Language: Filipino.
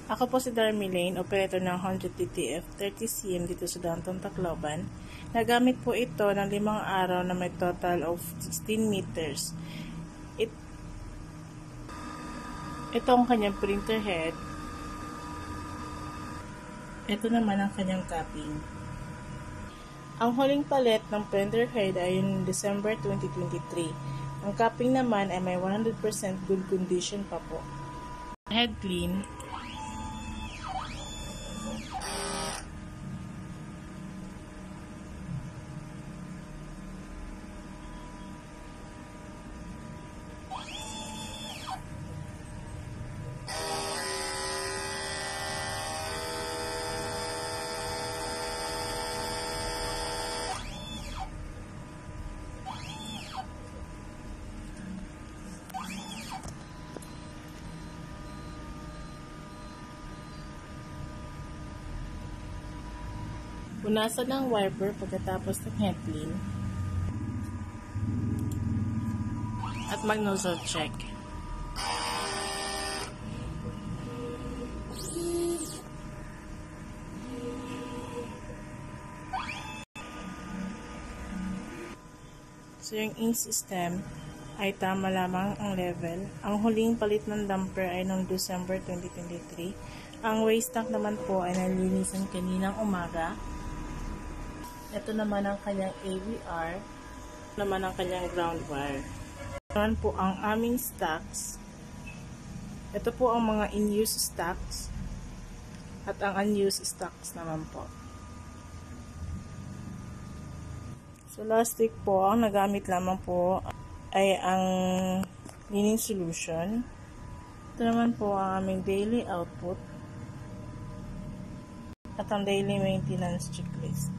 Ako po si Darmy Lane, operator ng Honda TTF 30cm dito sa Downtown Tacloban. Nagamit po ito ng 5 araw na may total of 16 meters. Ito ang kanyang printer head. Ito naman ang kanyang capping. Ang huling palit ng printer head ay yung December 2023. Ang capping naman ay may 100% good condition pa po. Head clean. Punasan ng wiper pagkatapos ng head clean. At mag-nozzle check. So yung ink system ay tama lamang ang level. Ang huling palit ng damper ay noong December 2023. Ang waste tank naman po ay nalinisan kaninang umaga. Ito naman ang kanyang AVR. Ito naman ang kanyang ground wire. Ito po ang aming stocks. Ito po ang mga in-use stocks. At ang unused stocks naman po. So last week po, ang nagamit lamang po ay ang cleaning solution. Ito naman po ang aming daily output. At ang daily maintenance checklist.